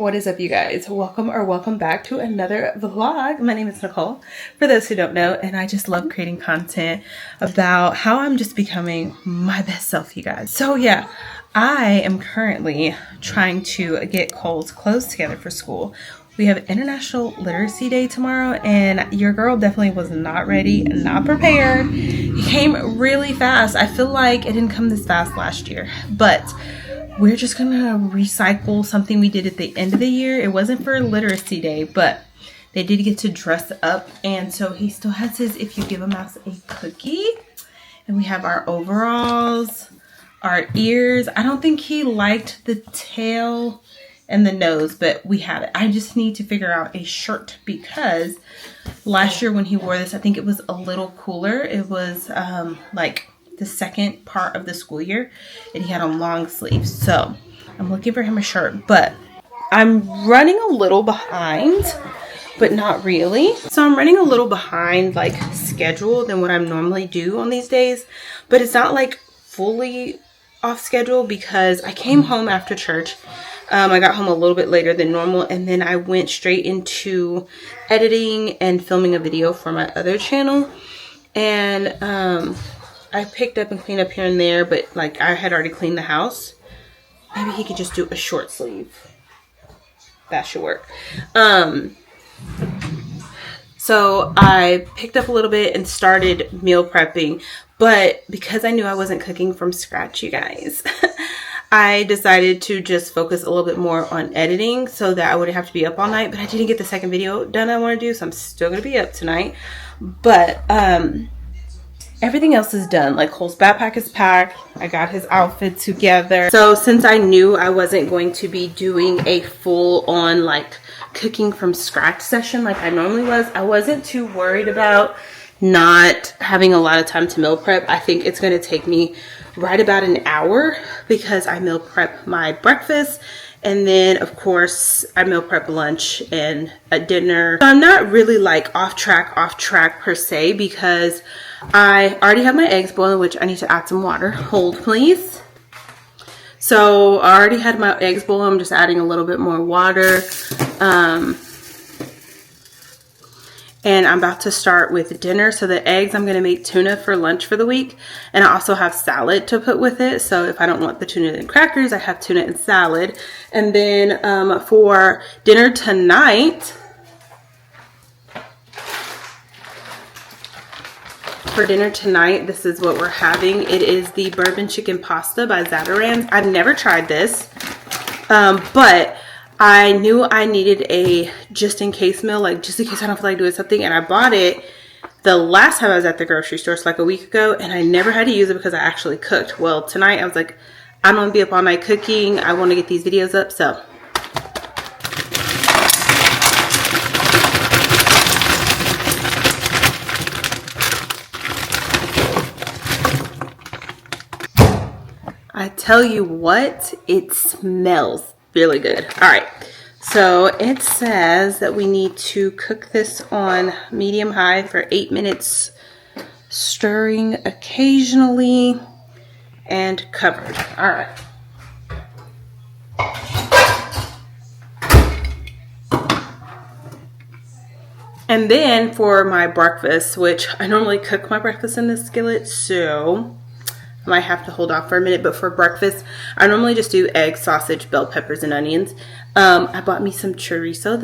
What is up, you guys? Welcome back to another vlog. My name is Nicole, for those who don't know, and I just love creating content about how I'm just becoming my best self, you guys. So yeah, I am currently trying to get Cole's clothes together for school. We have International Literacy Day tomorrow, and your girl definitely was not ready, not prepared. It came really fast. I feel like it didn't come this fast last year, but we're just gonna recycle something we did at the end of the year. It wasn't for Literacy Day, but they did get to dress up, and so he still has his "if you give a mouse a cookie," and we have our overalls, our ears. I don't think he liked the tail and the nose, but we have it. I just need to figure out a shirt, because last year when he wore this, I think it was a little cooler. It was like the second part of the school year, and he had on long sleeves. So I'm looking for him a shirt, but I'm running a little behind, but not really. So I'm running a little behind like schedule than what I normally do on these days, but it's not like fully off schedule because I came home after church. I got home a little bit later than normal, and then I went straight into editing and filming a video for my other channel. And I picked up and cleaned up here and there, but like I had already cleaned the house. Maybe he could just do a short sleeve. That should work. So I picked up a little bit and started meal prepping, but because I knew I wasn't cooking from scratch, you guys, I decided to just focus a little bit more on editing so that I wouldn't have to be up all night. But I didn't get the second video done I want to do, so I'm still going to be up tonight. But everything else is done. Like Cole's backpack is packed. I got his outfit together. So since I knew I wasn't going to be doing a full on like cooking from scratch session like I normally was, I wasn't too worried about not having a lot of time to meal prep. I think it's going to take me right about an hour because I meal prep my breakfast, and then of course I meal prep lunch and a dinner. So I'm not really like off track per se, because I already have my eggs boiling, which I need to add some water. Hold please. So I already had my eggs boiling. I'm just adding a little bit more water. And I'm about to start with dinner. So the eggs, I'm going to make tuna for lunch for the week. And I also have salad to put with it. So if I don't want the tuna and crackers, I have tuna and salad. And then for dinner tonight, this is what we're having. It is the bourbon chicken pasta by Zatarain's. I've never tried this, but I knew I needed a just in case meal, like just in case I don't feel like doing something. And I bought it the last time I was at the grocery store, so like a week ago, and I never had to use it because I actually cooked. Well, tonight I was like, I'm gonna be up all night cooking. I want to get these videos up, so I tell you what, it smells really good. All right, so it says that we need to cook this on medium high for 8 minutes, stirring occasionally, and covered. All right. And then for my breakfast, which I normally cook my breakfast in this skillet, so I might have to hold off for a minute, but for breakfast, I normally just do egg, sausage, bell peppers, and onions. I bought me some chorizo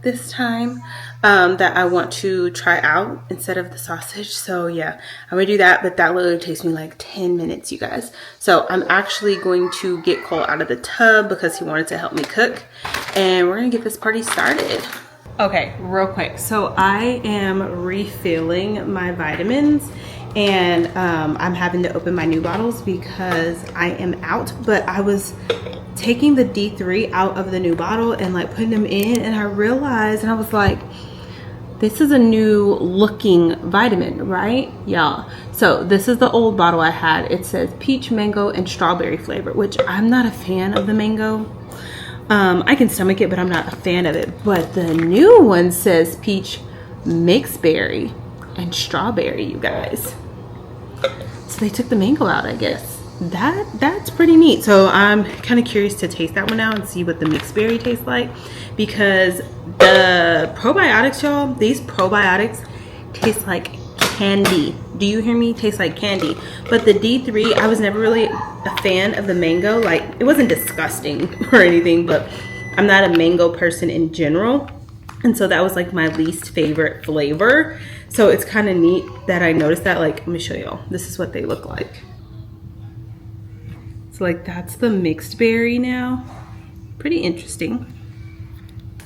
this time that I want to try out instead of the sausage. So yeah, I'm gonna do that, but that literally takes me like 10 minutes, you guys. So I'm actually going to get Cole out of the tub because he wanted to help me cook, and we're gonna get this party started. Okay, real quick. So I am refilling my vitamins, and I'm having to open my new bottles because I am out, but I was taking the D3 out of the new bottle and like putting them in, and I realized, and I was like, this is a new looking vitamin, right, y'all? So this is the old bottle I had. It says peach, mango, and strawberry flavor, which I'm not a fan of the mango. I can stomach it, but I'm not a fan of it. But the new one says peach, mixed berry, and strawberry, you guys. So they took the mango out, I guess. that's pretty neat. So I'm kind of curious to taste that one now and see what the mixed berry tastes like, because the probiotics, y'all, these probiotics taste like candy. Do you hear me? Taste like candy. But the D3, I was never really a fan of the mango. Like, it wasn't disgusting or anything, but I'm not a mango person in general, and so that was like my least favorite flavor. So it's kind of neat that I noticed that. Like, let me show y'all. This is what they look like. So like, that's the mixed berry now. Pretty interesting.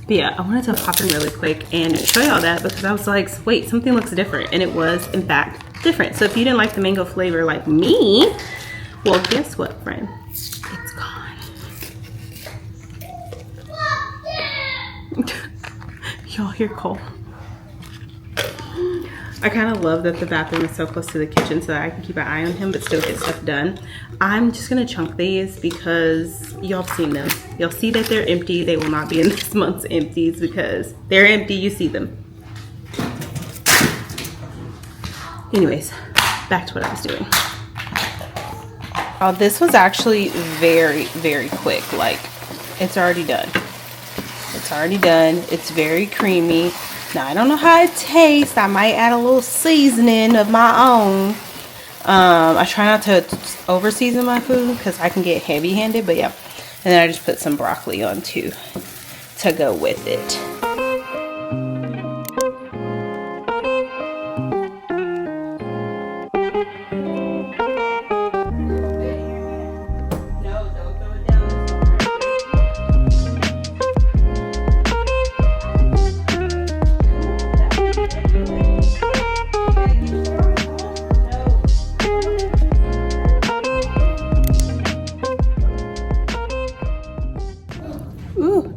But yeah, I wanted to pop in really quick and show y'all that, because I was like, wait, something looks different. And it was, in fact, different. So if you didn't like the mango flavor like me, well, guess what, friend? It's gone. Y'all hear Cole? I kind of love that the bathroom is so close to the kitchen so that I can keep an eye on him but still get stuff done. I'm just going to chunk these because y'all have seen them. You'll see that they're empty. They will not be in this month's empties because they're empty. You see them. Anyways, back to what I was doing. Oh, this was actually very, very quick. Like, it's already done. It's already done. It's very creamy. Now, I don't know how it tastes. I might add a little seasoning of my own. I try not to over season my food because I can get heavy handed, but yeah. And then I just put some broccoli on too to go with it.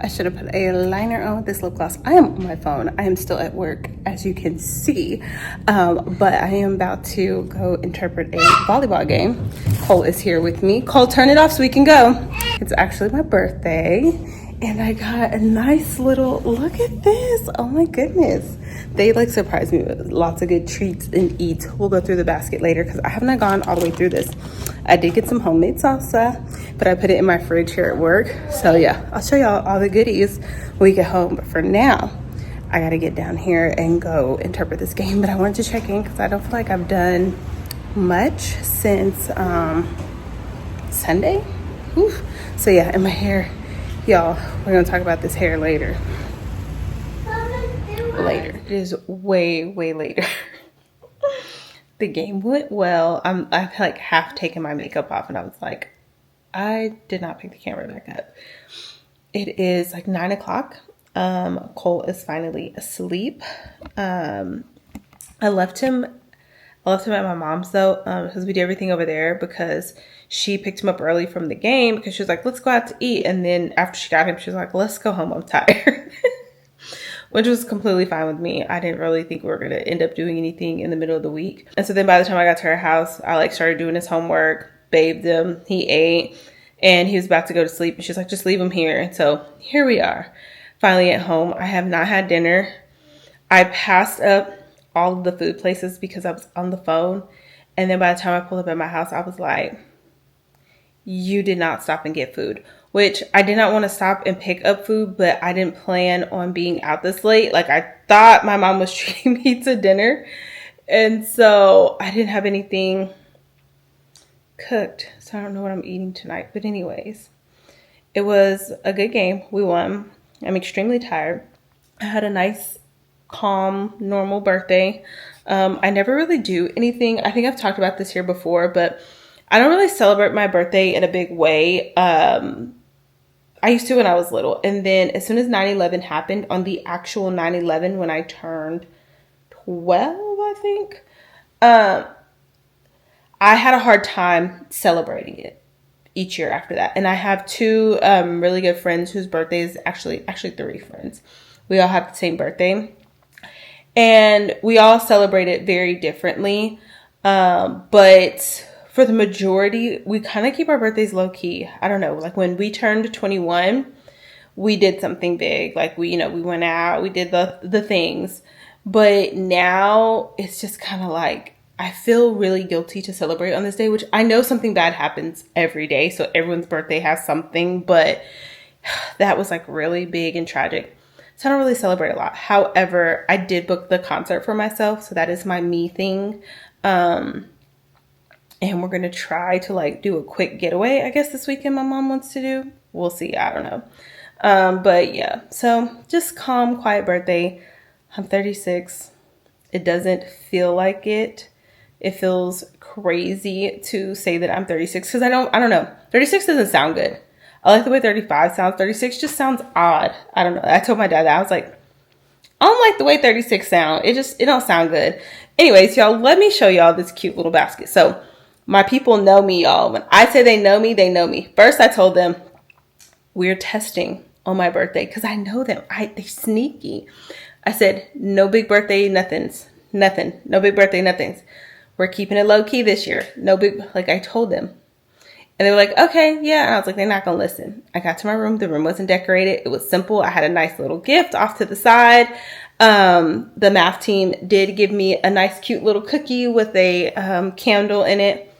I should have put a liner on with this lip gloss. I am on my phone. I am still at work, as you can see. But I am about to go interpret a volleyball game. Cole is here with me. Cole, turn it off so we can go. It's actually my birthday, and I got a nice little, look at this. Oh my goodness. They like surprised me with lots of good treats and eats. We'll go through the basket later because I haven't gone all the way through this. I did get some homemade salsa, but I put it in my fridge here at work. So yeah, I'll show y'all all the goodies when we get home. But for now, I gotta get down here and go interpret this game. But I wanted to check in because I don't feel like I've done much since Sunday. Whew. So yeah, and my hair, y'all, we're gonna talk about this hair later. It is way later. The game went well. I've like half taken my makeup off and I was like, I did not pick the camera back up. It is like 9 o'clock. Cole is finally asleep. I left him at my mom's though, because we did everything over there because she picked him up early from the game because she was like, let's go out to eat. And then after she got him, she was like, let's go home. I'm tired. Which was completely fine with me. I didn't really think we were going to end up doing anything in the middle of the week. And so then by the time I got to her house, I like started doing his homework, bathed him, he ate, and he was about to go to sleep. And she's like, just leave him here. And so here we are, finally at home. I have not had dinner. I passed up all of the food places because I was on the phone. And then by the time I pulled up at my house, I was like, you did not stop and get food. Which I did not want to stop and pick up food, but I didn't plan on being out this late. Like, I thought my mom was treating me to dinner. And so I didn't have anything cooked. So I don't know what I'm eating tonight. But anyways, it was a good game. We won. I'm extremely tired. I had a nice, calm, normal birthday. I never really do anything. I think I've talked about this here before, but I don't really celebrate my birthday in a big way. I used to when I was little. And then as soon as 9/11 happened, on the actual 9/11, when I turned 12, I think, I had a hard time celebrating it each year after that. And I have two really good friends whose birthdays, actually 3 friends. We all have the same birthday. And we all celebrate it very differently. But for the majority, we kind of keep our birthdays low key. I don't know. Like when we turned 21, we did something big. Like we went out, we did the things. But now it's just kind of like I feel really guilty to celebrate on this day, which I know something bad happens every day. So everyone's birthday has something, but that was like really big and tragic. So I don't really celebrate a lot. However, I did book the concert for myself. So that is my me thing. And we're going to try to like do a quick getaway, I guess this weekend my mom wants to do. We'll see. I don't know. But yeah, so just calm, quiet birthday. I'm 36. It doesn't feel like it. It feels crazy to say that I'm 36 because I don't know. 36 doesn't sound good. I like the way 35 sounds. 36 just sounds odd. I don't know. I told my dad that. I was like, I don't like the way 36 sound. It don't sound good. Anyways, y'all, let me show y'all this cute little basket. So my people know me, y'all. When I say they know me, they know me. First, I told them we're testing on my birthday because I know them. They're sneaky. I said, no big birthday, nothings. Nothing. No big birthday, nothings. We're keeping it low key this year. No big, like I told them. And they were like, okay, yeah. And I was like, they're not going to listen. I got to my room. The room wasn't decorated. It was simple. I had a nice little gift off to the side. The math team did give me a nice, cute little cookie with a candle in it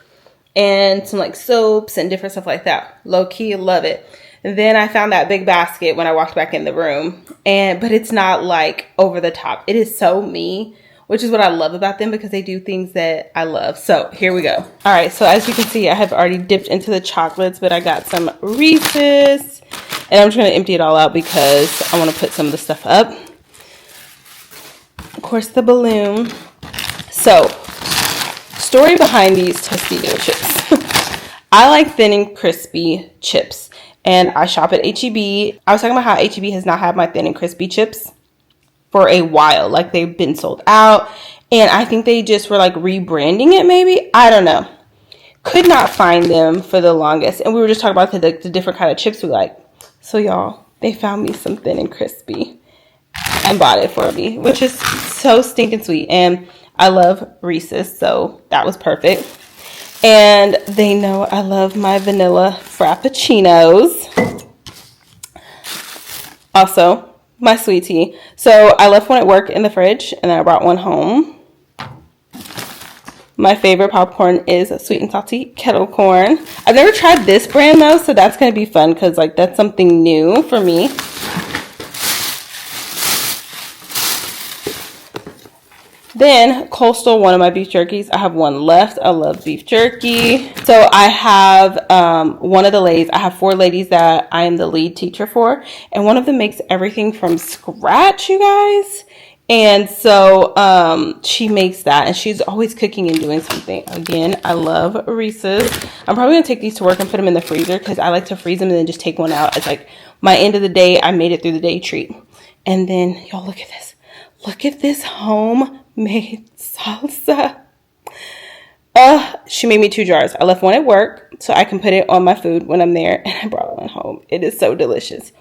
and some like soaps and different stuff like that. Low key, love it. And then I found that big basket when I walked back in the room. But it's not like over the top. It is so me, which is what I love about them because they do things that I love. So here we go. All right. So as you can see, I have already dipped into the chocolates, but I got some Reese's and I'm just going to empty it all out because I want to put some of the stuff up. Of course, the balloon. So story behind these Tostitos chips. I like thin and crispy chips and I shop at H-E-B. I was talking about how H-E-B has not had my thin and crispy chips for a while. Like they've been sold out and I think they just were like rebranding it maybe. I don't know. Could not find them for the longest. And we were just talking about the different kind of chips we like. So y'all, they found me some thin and crispy and bought it for me, which is so stinking sweet. And I love Reese's, so that was perfect. And they know I love my vanilla frappuccinos. Also, my sweet tea. So I left one at work in the fridge and then I brought one home. My favorite popcorn is sweet and salty kettle corn. I've never tried this brand though, so that's going to be fun because like that's something new for me. Then Cole stole one of my beef jerkies. I have one left. I love beef jerky. So I have one of the ladies. I have 4 ladies that I am the lead teacher for. And one of them makes everything from scratch, you guys. And so she makes that. And she's always cooking and doing something. Again, I love Reese's. I'm probably going to take these to work and put them in the freezer because I like to freeze them and then just take one out. It's like my end of the day. I made it through the day treat. And then, y'all, look at this. Look at this homemade salsa. She made me 2 jars. I left one at work so I can put it on my food when I'm there. And I brought one home. It is so delicious.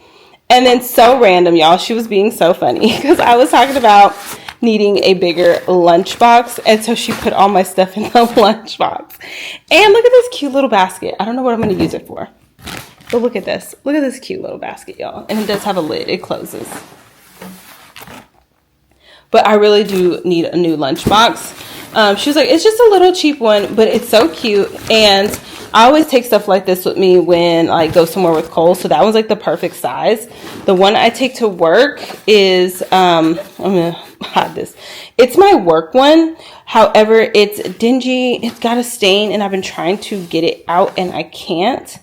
And then so random, y'all. She was being so funny because I was talking about needing a bigger lunchbox. And so she put all my stuff in the lunchbox. And look at this cute little basket. I don't know what I'm going to use it for. But look at this. Look at this cute little basket, y'all. And it does have a lid. It closes. But I really do need a new lunchbox. She was like, it's just a little cheap one, but it's so cute. And I always take stuff like this with me when I go somewhere with Cole. So that was like the perfect size. The one I take to work is, I'm going to hide this. It's my work one. However, it's dingy. It's got a stain and I've been trying to get it out and I can't.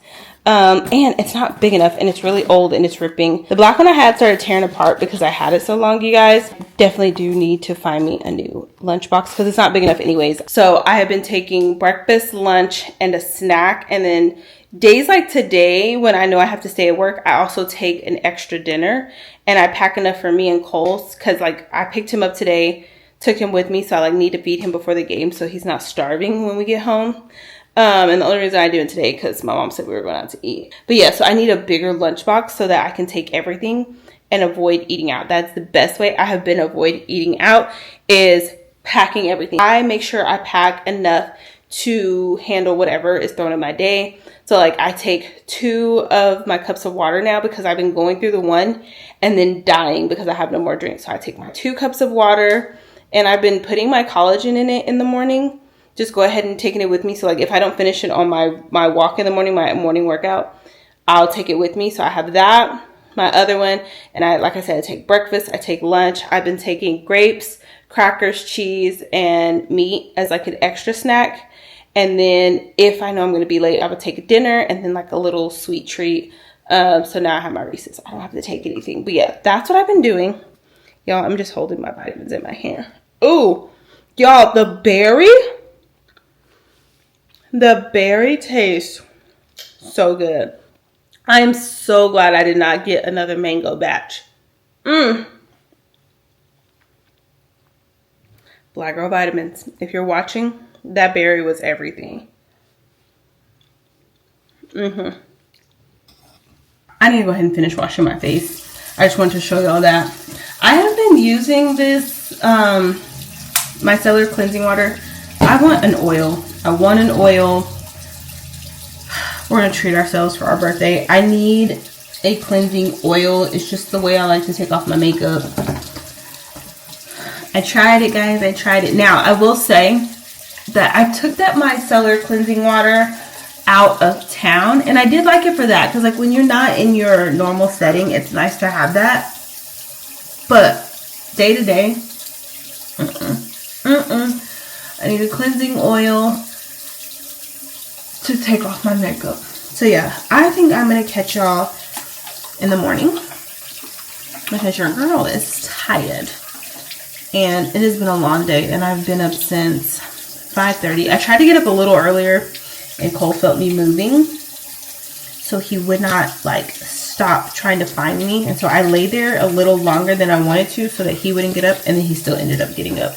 And it's not big enough and it's really old and it's ripping. The black one I had started tearing apart because I had it so long, you guys. Definitely do need to find me a new lunchbox because it's not big enough anyways. So I have been taking breakfast, lunch, and a snack. And then days like today when I know I have to stay at work, I also take an extra dinner and I pack enough for me and Cole's because like I picked him up today, took him with me. So I like need to feed him before the game so he's not starving when we get home. And the only reason I do it today because my mom said we were going out to eat. But yeah, so I need a bigger lunchbox so that I can take everything and avoid eating out. That's the best way I have been avoid eating out is packing everything. I make sure I pack enough to handle whatever is thrown in my day. So like I take 2 of my cups of water now because I've been going through the one and then dying because I have no more drinks. So I take my 2 cups of water And I've been putting my collagen in it in the morning. Just go ahead and taking it with me. So like if I don't finish it on my walk in the morning, my morning workout, I'll take it with me. So I have that, my other one. And like I said, I take breakfast, I take lunch. I've been taking grapes, crackers, cheese, and meat as like an extra snack. And then if I know I'm going to be late, I would take dinner and then like a little sweet treat. So now I have my Reese's. I don't have to take anything. But yeah, that's what I've been doing. Y'all, I'm just holding my vitamins in my hand. Ooh, y'all, the berry tastes so good. I am so glad I did not get another mango batch. Black Girl Vitamins. If you're watching, that berry was everything. I need to go ahead and finish washing my face. I just wanted to show y'all that. I have been using this micellar cleansing water. I want an oil. We're going to treat ourselves for our birthday. I need a cleansing oil. It's just the way I like to take off my makeup. I tried it, guys. I tried it. Now, I will say that I took that micellar cleansing water out of town, and I did like it for that, because like when you're not in your normal setting, it's nice to have that. But day to day, I need a cleansing oil to take off my makeup. So yeah, I think I'm gonna catch y'all in the morning because your girl is tired, and it has been a long day, and I've been up since 5:30. I tried to get up a little earlier, and Cole felt me moving, so he would not like stop trying to find me, and so I lay there a little longer than I wanted to so that he wouldn't get up, and then he still ended up getting up.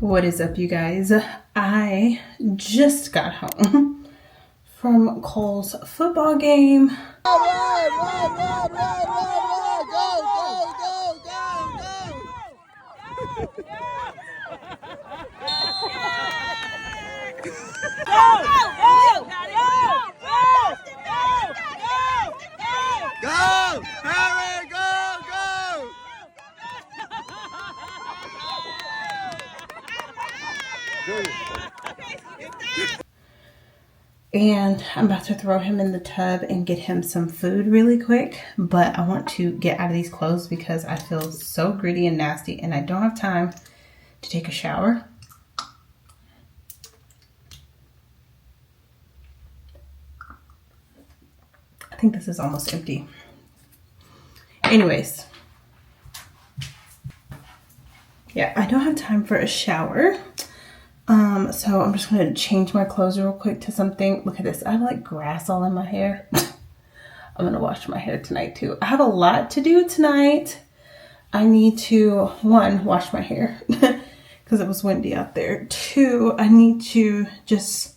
What is up, you guys? I just got home from Cole's football game. And I'm about to throw him in the tub and get him some food really quick. But I want to get out of these clothes because I feel so gritty and nasty, and I don't have time to take a shower. I think this is almost empty. Anyways. Yeah, I don't have time for a shower. So I'm just going to change my clothes real quick to something. Look at this. I have like grass all in my hair. I'm going to wash my hair tonight too. I have a lot to do tonight. I need to, one, wash my hair because it was windy out there. Two, I need to just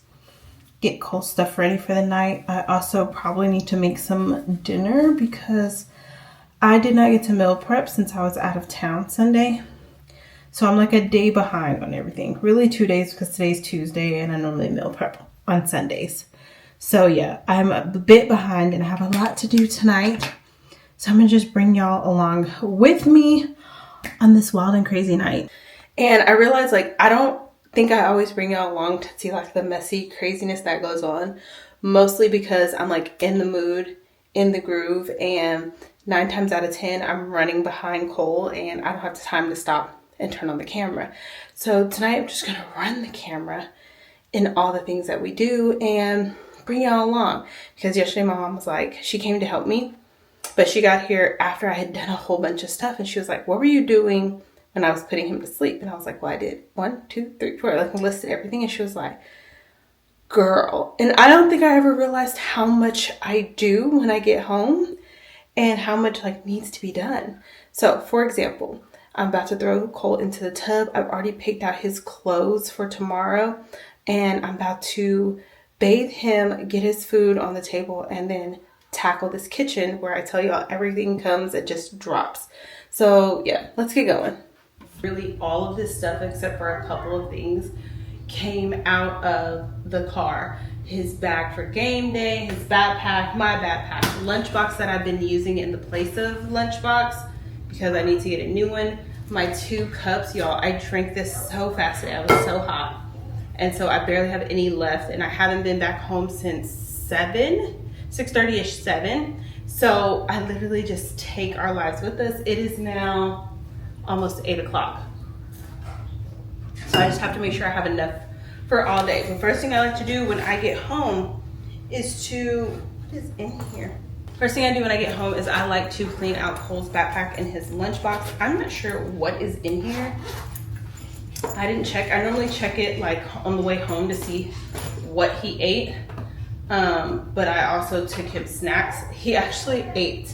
get Cole stuff ready for the night. I also probably need to make some dinner because I did not get to meal prep since I was out of town Sunday. So I'm like a day behind on everything. Really 2 days because today's Tuesday and I normally meal prep on Sundays. So yeah, I'm a bit behind and I have a lot to do tonight. So I'm going to just bring y'all along with me on this wild and crazy night. And I realized like I don't think I always bring y'all along to see like the messy craziness that goes on. Mostly because I'm like in the mood, in the groove, and 9 times out of 10 I'm running behind Cole and I don't have the time to stop and turn on the camera. So tonight I'm just gonna run the camera in all the things that we do and bring y'all along. Because yesterday my mom was like, she came to help me, but she got here after I had done a whole bunch of stuff. And she was like, what were you doing when I was putting him to sleep? And I was like, well, I did 1, 2, 3, 4. Like, I listed everything. And she was like, girl. And I don't think I ever realized how much I do when I get home and how much like needs to be done. So for example, I'm about to throw Cole into the tub. I've already picked out his clothes for tomorrow, and I'm about to bathe him, get his food on the table, and then tackle this kitchen where I tell y'all everything comes, it just drops. So yeah, let's get going. Really all of this stuff except for a couple of things came out of the car. His bag for game day, his backpack, my backpack, lunchbox that I've been using in the place of lunchbox because I need to get a new one. My 2 cups, y'all, I drank this so fast today. I was so hot. And so I barely have any left, and I haven't been back home since 6:30ish, 7. So I literally just take our lives with us. It is now almost 8 o'clock. So I just have to make sure I have enough for all day. The first thing I like to do when I get home is what is in here? First thing I do when I get home is I like to clean out Cole's backpack and his lunchbox. I'm not sure what is in here. I didn't check. I normally check it like on the way home to see what he ate. But I also took him snacks. He actually ate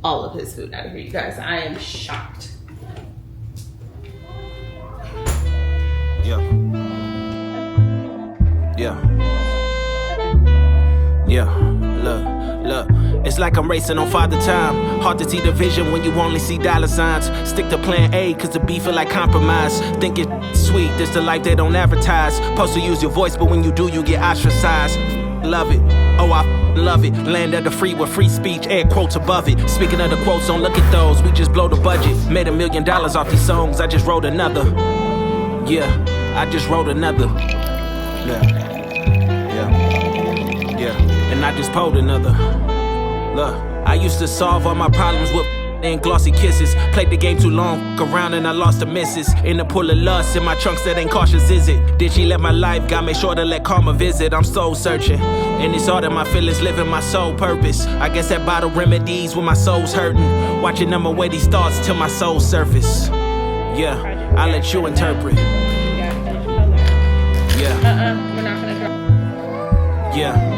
all of his food out of here, you guys. I am shocked. Yeah. Look, it's like I'm racing on Father Time. Hard to see the vision when you only see dollar signs. Stick to plan A, cause the beef feel like compromise. Think it's sweet, this the life they don't advertise. Supposed to use your voice, but when you do, you get ostracized. Love it, oh I love it. Land of the free with free speech, air quotes above it. Speaking of the quotes, don't look at those, we just blow the budget. Made $1 million off these songs, I just wrote another. Yeah, I just wrote another. And I just pulled another. Look, I used to solve all my problems with and glossy kisses. Played the game too long, around and I lost the misses. In the pool of lust, in my trunks that ain't cautious, is it? Did she let my life? Got make sure to let karma visit. I'm soul searching, and it's all that my feelings living my soul purpose. I guess that bottle remedies when my soul's hurting. Watching them away these thoughts till my soul surface. Yeah, I let you interpret. Yeah. We're not gonna drop. Yeah.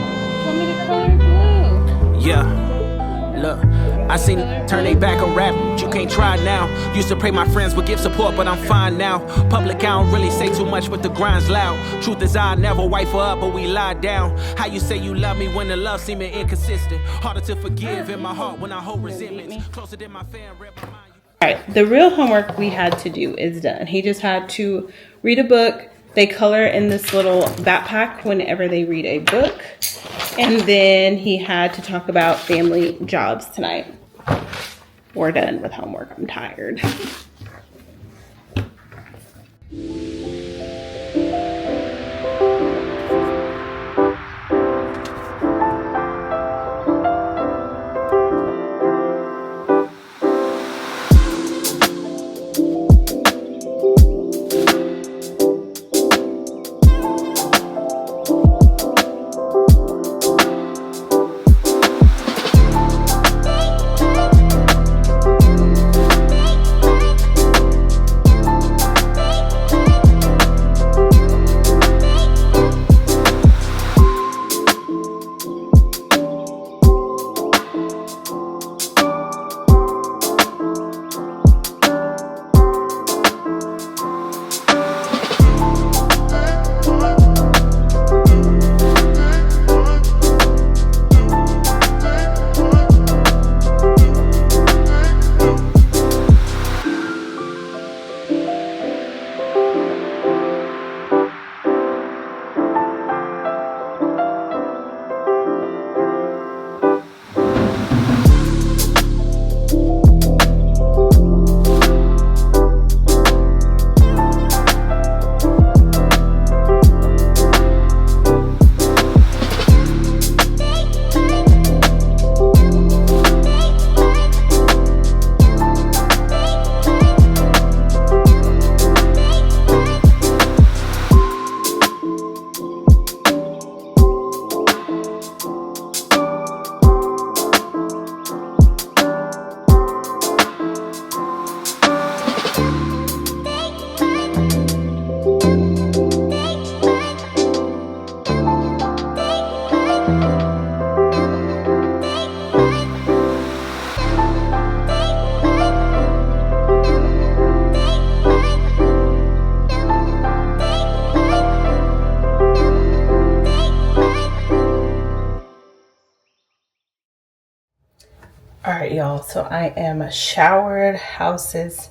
Want me to color blue? Yeah. Look, I seen turn they back on rap, you can't try now. Used to pray my friends would give support, but I'm fine now. Public, I don't really say too much, but the grind's loud. Truth is I never wife her up, but we lie down. How you say you love me when the love seeming inconsistent? Harder to forgive in my heart when I hold resentments. Closer than my fan, read my mind. All right, the real homework we had to do is done. He just had to read a book. They color in this little backpack whenever they read a book. And then he had to talk about family jobs tonight. We're done with homework. I'm tired. Alright, y'all, so I am showered, house is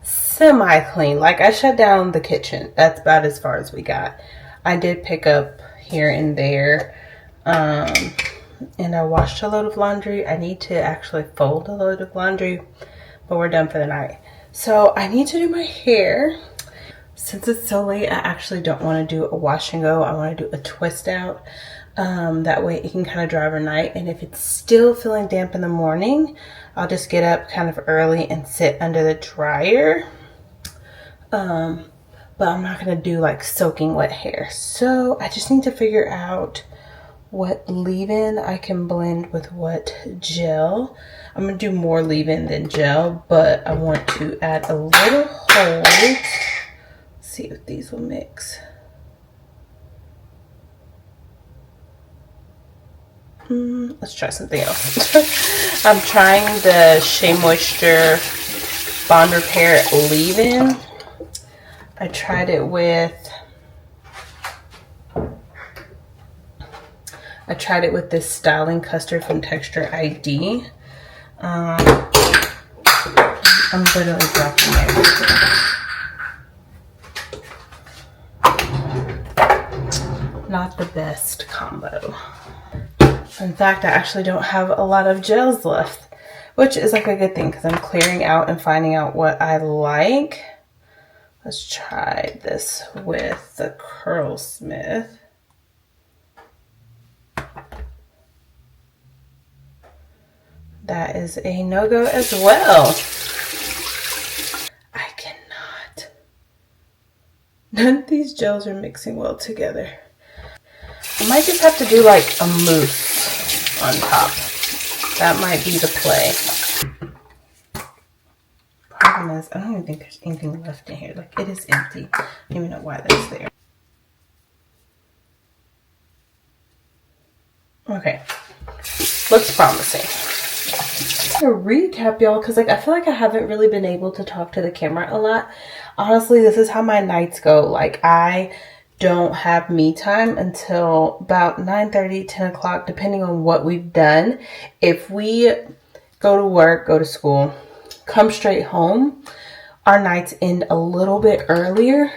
semi-clean. Like, I shut down the kitchen. That's about as far as we got. I did pick up here and there, and I washed a load of laundry. I need to actually fold a load of laundry, but we're done for the night. So I need to do my hair. Since it's so late, I actually don't want to do a wash and go. I want to do a twist out. That way it can kind of dry overnight. And if it's still feeling damp in the morning, I'll just get up kind of early and sit under the dryer. But I'm not going to do like soaking wet hair. So I just need to figure out what leave-in I can blend with what gel. I'm going to do more leave-in than gel, but I want to add a little hold. See if these will mix. Let's try something else. I'm trying the Shea Moisture Bond Repair leave-in. I tried it with this styling custard from Texture ID. I'm literally dropping everything. Not the best combo. In fact, I actually don't have a lot of gels left, which is like a good thing because I'm clearing out and finding out what I like. Let's try this with the Curlsmith. That is a no-go as well. I cannot. None of these gels are mixing well together. I might just have to do like a mousse on top. That might be the play. Problem is, I don't even think there's anything left in here. Like, it is empty. I don't even know why that's there. Okay. Looks promising. To recap, y'all, because like I feel like I haven't really been able to talk to the camera a lot. Honestly, this is how my nights go. Like, I don't have me time until about 9:30, 10 o'clock, depending on what we've done. If we go to work, go to school, come straight home, our nights end a little bit earlier.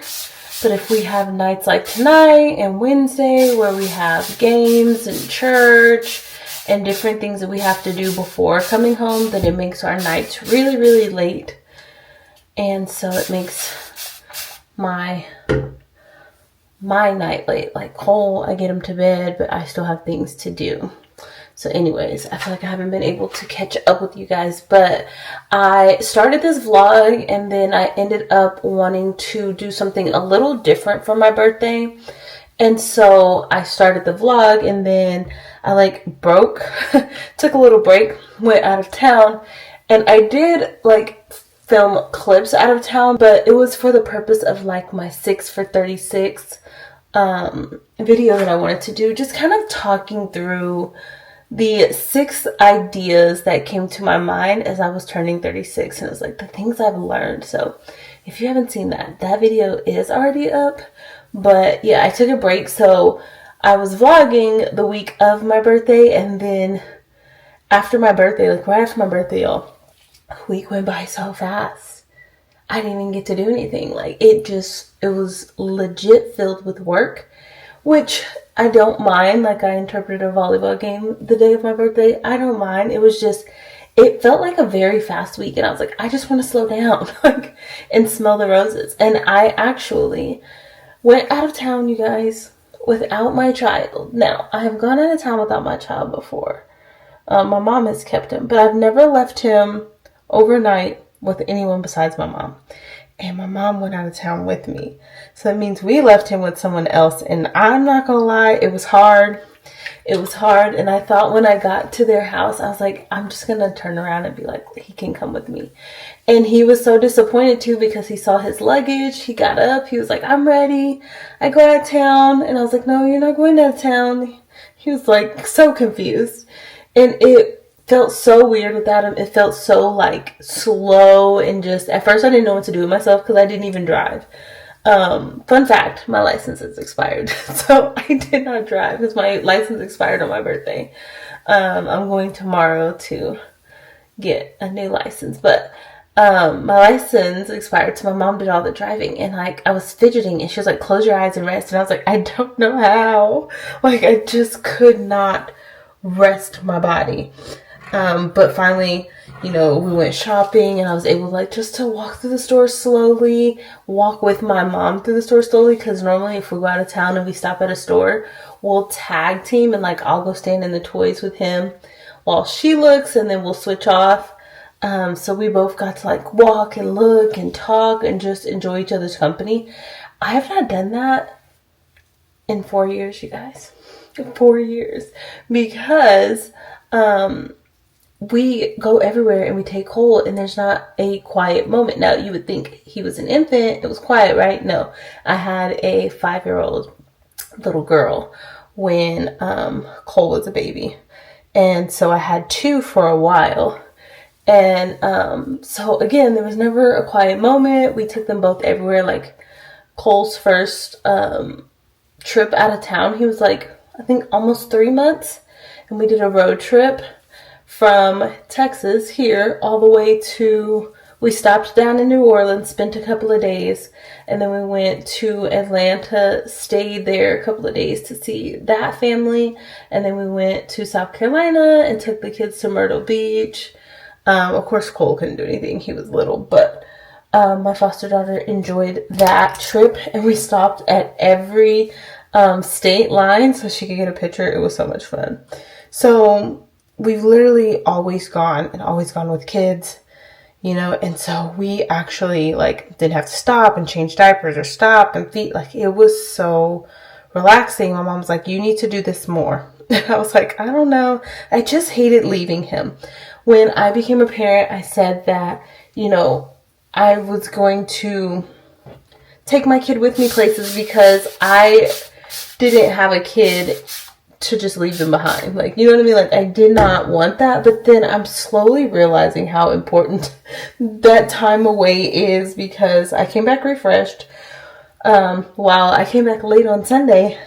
But if we have nights like tonight and Wednesday where we have games and church and different things that we have to do before coming home, then it makes our nights really, really late. And so it makes my night late. Like, Cole, I get him to bed, but I still have things to do. So anyways, I feel like I haven't been able to catch up with you guys, but I started this vlog and then I ended up wanting to do something a little different for my birthday. And so I started the vlog and then I like took a little break, went out of town, and I did like film clips out of town, but it was for the purpose of like my 6 for 36 video that I wanted to do, just kind of talking through the 6 ideas that came to my mind as I was turning 36, and it was like the things I've learned. So if you haven't seen that video is already up. But yeah, I took a break, so I was vlogging the week of my birthday, and then after my birthday, like right after my birthday, y'all, a week went by so fast. I didn't even get to do anything. Like, it was legit filled with work, which I don't mind. Like, I interpreted a volleyball game the day of my birthday. I don't mind. It felt like a very fast week, and I was like, I just want to slow down, like, and smell the roses. And I actually went out of town, you guys, without my child. Now, I have gone out of town without my child before. My mom has kept him, but I've never left him overnight with anyone besides my mom. And my mom went out of town with me. So that means we left him with someone else. And I'm not going to lie, it was hard. It was hard. And I thought when I got to their house, I was like, I'm just going to turn around and be like, he can come with me. And he was so disappointed too, because he saw his luggage. He got up. He was like, I'm ready. I go out of town. And I was like, no, you're not going out of town. He was like so confused. And it felt so weird without him. It felt so like slow, and just at first I didn't know what to do with myself because I didn't even drive. Fun fact, my license is expired. So I did not drive because my license expired on my birthday. I'm going tomorrow to get a new license. But my license expired, so my mom did all the driving, and like I was fidgeting, and she was like, close your eyes and rest, and I was like, I don't know how. Like I just could not rest my body. But finally, you know, we went shopping, and I was able like just to walk through the store slowly, walk with my mom through the store slowly, because normally if we go out of town and we stop at a store, we'll tag team, and like I'll go stand in the toys with him while she looks, and then we'll switch off. So we both got to like walk and look and talk and just enjoy each other's company. I have not done that in 4 years, you guys. 4 years. Because we go everywhere and we take hold, and there's not a quiet moment. Now, you would think he was an infant, it was quiet, right? No. I had a 5-year-old little girl when Cole was a baby. And so I had 2 for a while. And so again, there was never a quiet moment. We took them both everywhere. Like Cole's first trip out of town, he was like, I think almost 3 months. And we did a road trip from Texas here all the way to, we stopped down in New Orleans, spent a couple of days, and then we went to Atlanta, stayed there a couple of days to see that family, and then we went to South Carolina and took the kids to Myrtle Beach. Of course, Cole couldn't do anything. He was little, but my foster daughter enjoyed that trip, and we stopped at every state line so she could get a picture. It was so much fun. So we've literally always gone with kids, you know, and so we actually like didn't have to stop and change diapers or stop and feed. Like it was so relaxing. My mom was like, you need to do this more. And I was like, I don't know. I just hated leaving him. When I became a parent, I said that, you know, I was going to take my kid with me places because I didn't have a kid to just leave them behind. Like, you know what I mean? Like, I did not want that. But then I'm slowly realizing how important that time away is, because I came back refreshed. While I came back late on Sunday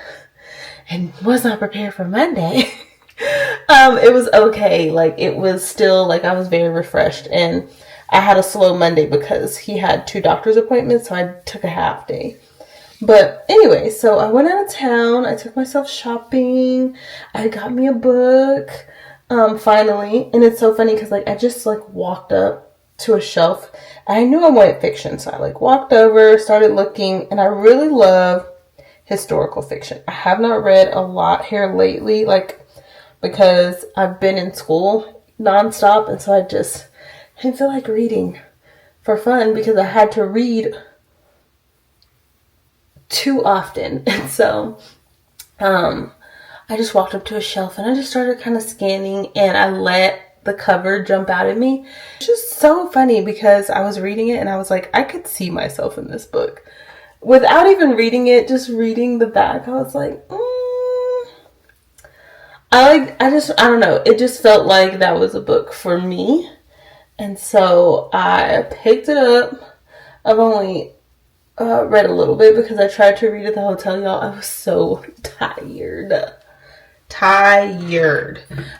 and was not prepared for Monday. It was okay. Like, it was still, like, I was very refreshed, and I had a slow Monday because he had 2 doctor's appointments, so I took a half day. But anyway, so I went out of town, I took myself shopping, I got me a book, finally, and it's so funny because, like, I just, like, walked up to a shelf. I knew I wanted fiction, so I, like, walked over, started looking, and I really love historical fiction. I have not read a lot here lately, like, because I've been in school nonstop, and so I didn't feel like reading for fun because I had to read too often. And so I just walked up to a shelf and I just started kind of scanning, and I let the cover jump out at me. It's just so funny because I was reading it and I was like, I could see myself in this book. Without even reading it, just reading the back, I was like, I don't know. It just felt like that was a book for me. And so I picked it up. I've only read a little bit because I tried to read at the hotel, y'all. I was so tired. But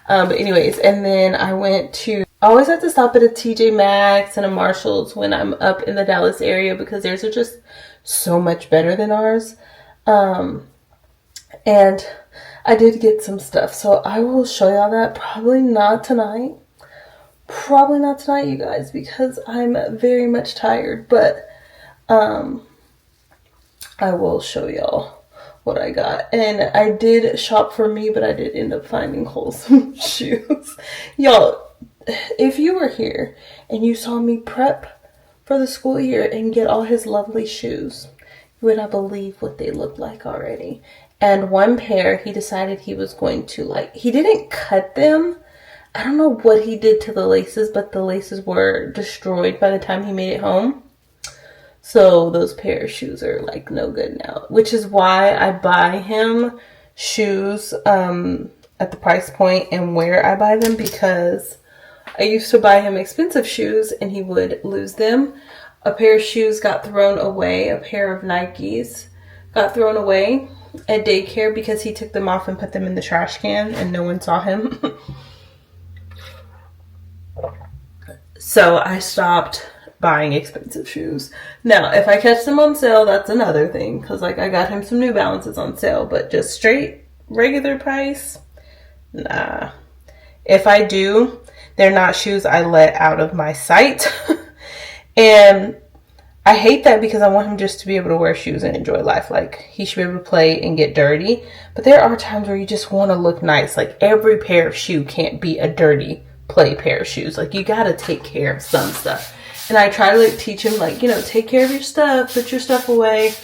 anyways, and then I always have to stop at a TJ Maxx and a Marshall's when I'm up in the Dallas area because theirs are just so much better than ours. And I did get some stuff, so I will show y'all that. Probably not tonight, you guys, because I'm very much tired, but I will show y'all what I got. And I did shop for me, but I did end up finding Cole some shoes. Y'all, if you were here and you saw me prep for the school year and get all his lovely shoes, you would not believe what they look like already. And one pair, he decided he was going to, like, he didn't cut them. I don't know what he did to the laces, but the laces were destroyed by the time he made it home. So those pair of shoes are, like, no good now. Which is why I buy him shoes at the price point and where I buy them, because I used to buy him expensive shoes and he would lose them. A pair of shoes got thrown away. A pair of Nikes got thrown away at daycare because he took them off and put them in the trash can and no one saw him. So I stopped buying expensive shoes. Now, if I catch them on sale, that's another thing. Because, like, I got him some New Balances on sale. But just straight, regular price, nah. If I do, they're not shoes I let out of my sight. And I hate that because I want him just to be able to wear shoes and enjoy life. Like, he should be able to play and get dirty. But there are times where you just want to look nice. Like, every pair of shoe can't be a dirty play pair of shoes. Like, you got to take care of some stuff. And I try to, like, teach him, like, you know, take care of your stuff. Put your stuff away.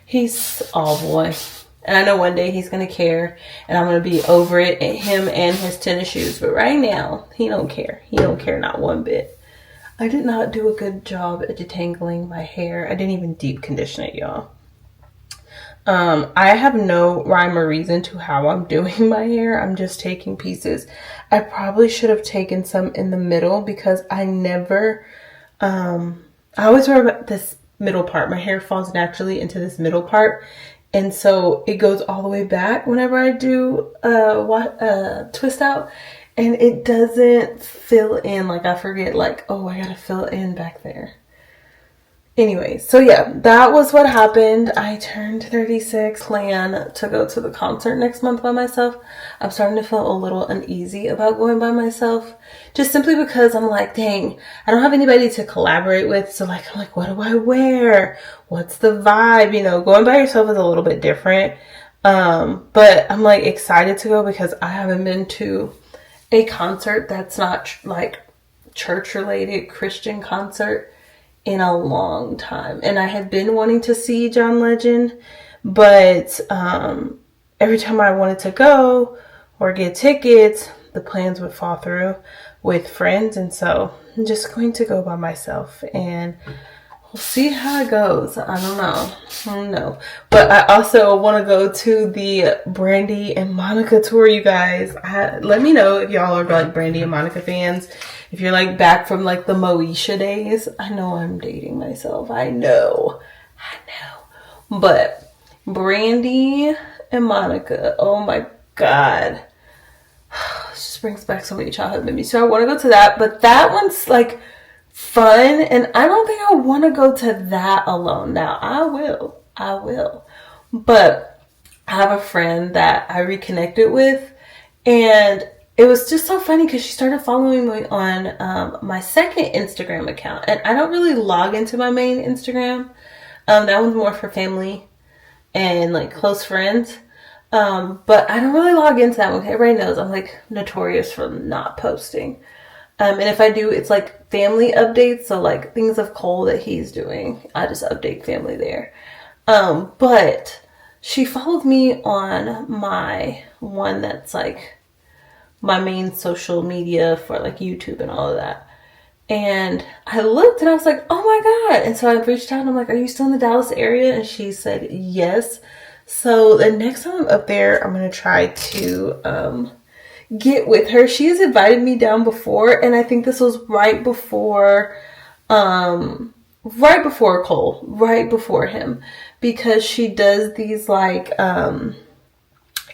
He's, oh boy. And I know one day he's going to care. And I'm going to be over it. And him and his tennis shoes. But right now, he don't care. He don't care not one bit. I did not do a good job at detangling my hair. I didn't even deep condition it, y'all. I have no rhyme or reason to how I'm doing my hair. I'm just taking pieces. I probably should have taken some in the middle because I never, I always worry about this middle part. My hair falls naturally into this middle part. And so it goes all the way back whenever I do twist out. And it doesn't fill in. Like, I forget, like, oh, I gotta fill it in back there. Anyway, so yeah, that was what happened. I turned 36. Plan to go to the concert next month by myself. I'm starting to feel a little uneasy about going by myself. Just simply because I'm like, dang, I don't have anybody to collaborate with. So, like, I'm like, what do I wear? What's the vibe? You know, going by yourself is a little bit different. But I'm, like, excited to go because I haven't been to a concert that's not like church related Christian concert in a long time. And I had been wanting to see John Legend, but every time I wanted to go or get tickets, the plans would fall through with friends. And so I'm just going to go by myself and we'll see how it goes. I don't know. But I also want to go to the Brandy and Monica tour, you guys. Let me know if y'all are like Brandy and Monica fans. If you're like back from like the Moesha days. I know I'm dating myself. I know. But Brandy and Monica, oh my God. It just brings back so many childhood memories. So I want to go to that. But that one's like fun, and I don't think I want to go to that alone. Now I will, but I have a friend that I reconnected with, and it was just so funny because she started following me on my second Instagram account, and I don't really log into my main Instagram. That one's more for family and like close friends, but I don't really log into that one. Everybody knows I'm like notorious for not posting. And if I do, it's like family updates. So like things of Cole that he's doing, I just update family there. But she followed me on my one that's like my main social media for like YouTube and all of that. And I looked and I was like, oh my God. And so I reached out and I'm like, are you still in the Dallas area? And she said, yes. So the next time I'm up there, I'm going to try to, get with her. She has invited me down before, and I think this was right before Cole, right before him, because she does these like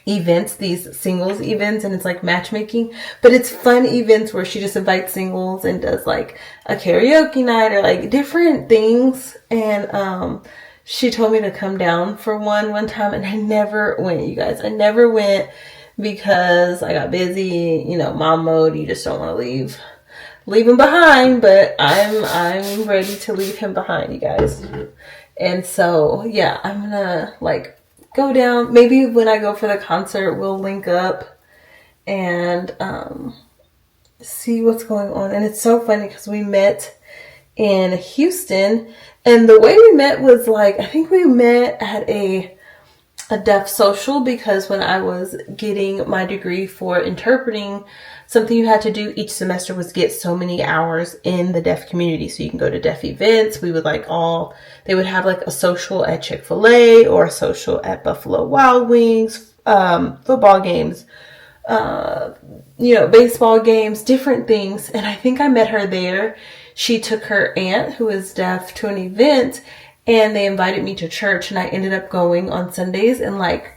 events, these singles events, and it's like matchmaking, but it's fun events where she just invites singles and does like a karaoke night or like different things. And she told me to come down for one time, and I never went, you guys. I never went because I got busy, you know, mom mode. You just don't want to leave him behind, but I'm ready to leave him behind, you guys. And so, yeah, I'm gonna like go down. Maybe when I go for the concert, we'll link up and see what's going on. And it's so funny because we met in Houston, and the way we met was like, I think we met at a deaf social, because when I was getting my degree for interpreting, something you had to do each semester was get so many hours in the deaf community. So you can go to deaf events. We would they would have like a social at Chick-fil-A or a social at Buffalo Wild Wings, football games, baseball games, different things. And I think I met her there. She took her aunt, who is deaf, to an event, and they invited me to church, and I ended up going on Sundays, and like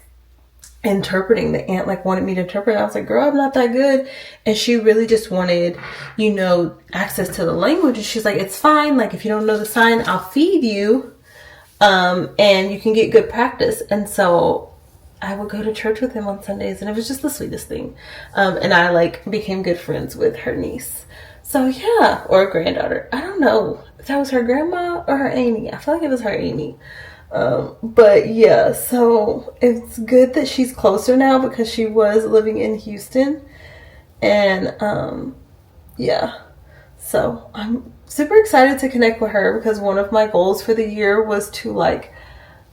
interpreting. The aunt like wanted me to interpret. I was like, girl, I'm not that good. And she really just wanted, you know, access to the language. And she's like, it's fine. Like, if you don't know the sign, I'll feed you. And you can get good practice. And so I would go to church with him on Sundays, and it was just the sweetest thing. And I like became good friends with her niece. So yeah, or granddaughter. I don't know if that was her grandma or her Amy. I feel like it was her Amy. But yeah, so it's good that she's closer now because she was living in Houston. And yeah, so I'm super excited to connect with her because one of my goals for the year was to like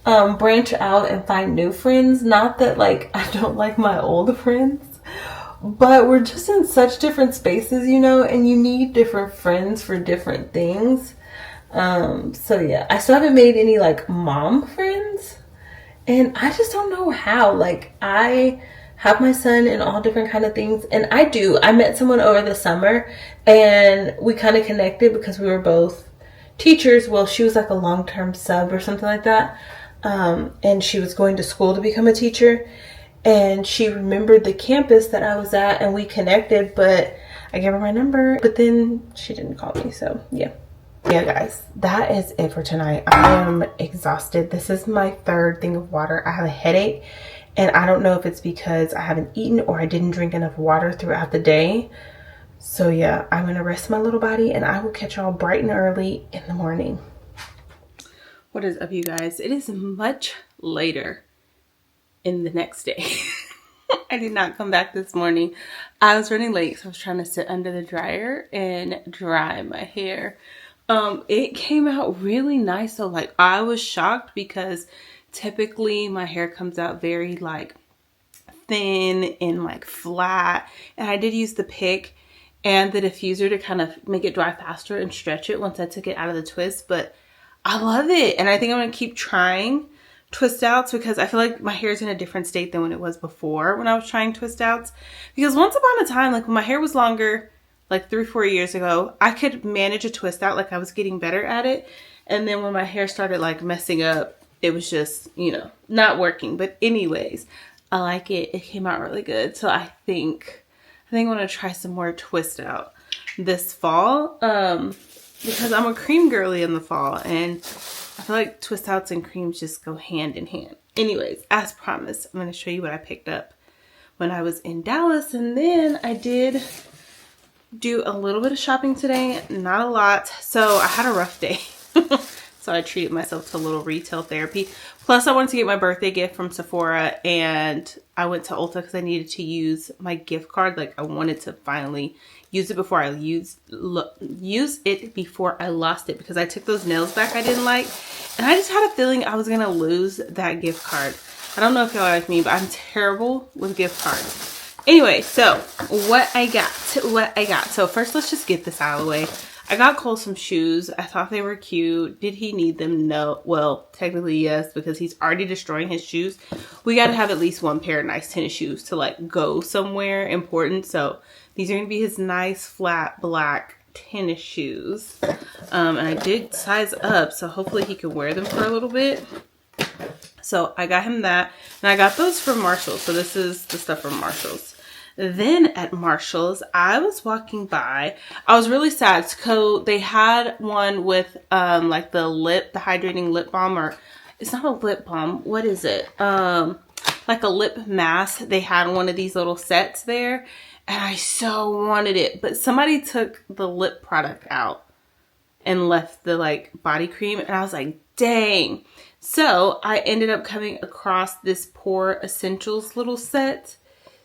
branch out and find new friends. Not that like I don't like my old friends, but we're just in such different spaces, you know, and you need different friends for different things. So yeah, I still haven't made any like mom friends, and I just don't know how. Like, I have my son in all different kind of things, and I met someone over the summer, and we kind of connected because we were both teachers. Well, she was like a long-term sub or something like that, and she was going to school to become a teacher, and she remembered the campus that I was at, and we connected. But I gave her my number, but then she didn't call me. So yeah. Yeah, guys, that is it for tonight. I am exhausted. This is my third thing of water. I have a headache, and I don't know if it's because I haven't eaten or I didn't drink enough water throughout the day. So yeah, I'm gonna rest my little body, and I will catch y'all bright and early in the morning. What is up, you guys? It is much later in the next day. I did not come back this morning. I was running late, so I was trying to sit under the dryer and dry my hair. It came out really nice. So like, I was shocked because typically my hair comes out very like thin and like flat. And I did use the pick and the diffuser to kind of make it dry faster and stretch it once I took it out of the twist. But I love it. And I think I'm going to keep trying twist outs because I feel like my hair is in a different state than when it was before when I was trying twist outs. Because once upon a time, like when my hair was longer, like 3-4 years ago, I could manage a twist out, like I was getting better at it. And then when my hair started like messing up, it was just, you know, not working. But anyways, I like it. It came out really good. So I think I'm going to try some more twist out this fall. Because I'm a cream girly in the fall, and I feel like twist outs and creams just go hand in hand. Anyways, as promised, I'm going to show you what I picked up when I was in Dallas. And then I did do a little bit of shopping today, not a lot. So I had a rough day. So I treated myself to a little retail therapy. Plus I wanted to get my birthday gift from Sephora, and I went to Ulta because I needed to use my gift card. Like, I wanted to finally use it before I use it before I lost it, because I took those nails back I didn't like, and I just had a feeling I was gonna lose that gift card. I don't know if y'all like me, but I'm terrible with gift cards. Anyway, so what I got. So first, let's just get this out of the way. I got Cole some shoes. I thought they were cute. Did he need them? No. Well, technically yes, because he's already destroying his shoes. We got to have at least one pair of nice tennis shoes to like go somewhere important. So these are going to be his nice flat black tennis shoes. And I did size up, so hopefully he can wear them for a little bit. So I got him that, and I got those from Marshalls. So this is the stuff from Marshalls. Then at Marshalls, I was walking by. I was really sad. So they had one with like the hydrating lip balm, or it's not a lip balm. What is it? Like a lip mask. They had one of these little sets there, and I so wanted it. But somebody took the lip product out and left the like body cream, and I was like, dang. So I ended up coming across this Pore Essentials little set.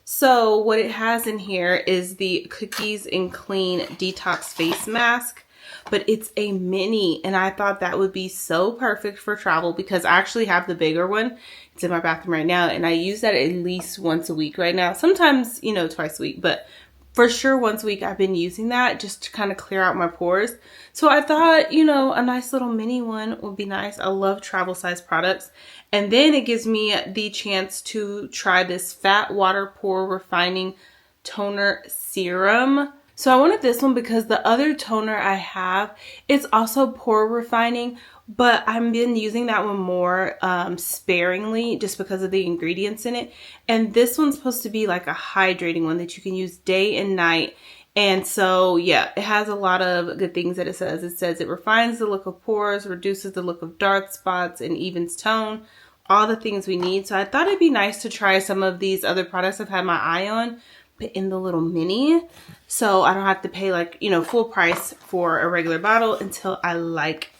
So what it has in here is the Cookies and Clean Detox Face Mask, but it's a mini, and I thought that would be so perfect for travel because I actually have the bigger one. It's in my bathroom right now, and I use that at least once a week right now. Sometimes, you know, twice a week, but for sure once a week I've been using that just to kind of clear out my pores. So I thought, you know, a nice little mini one would be nice. I love travel size products. And then it gives me the chance to try this Fat Water Pore Refining Toner Serum. So I wanted this one because the other toner I have, it's also pore refining, but I've been using that one more sparingly just because of the ingredients in it. And this one's supposed to be like a hydrating one that you can use day and night. And so, yeah, it has a lot of good things that it says. It says it refines the look of pores, reduces the look of dark spots, and evens tone. All the things we need. So I thought it'd be nice to try some of these other products I've had my eye on, but in the little mini. So I don't have to pay like, you know, full price for a regular bottle until I like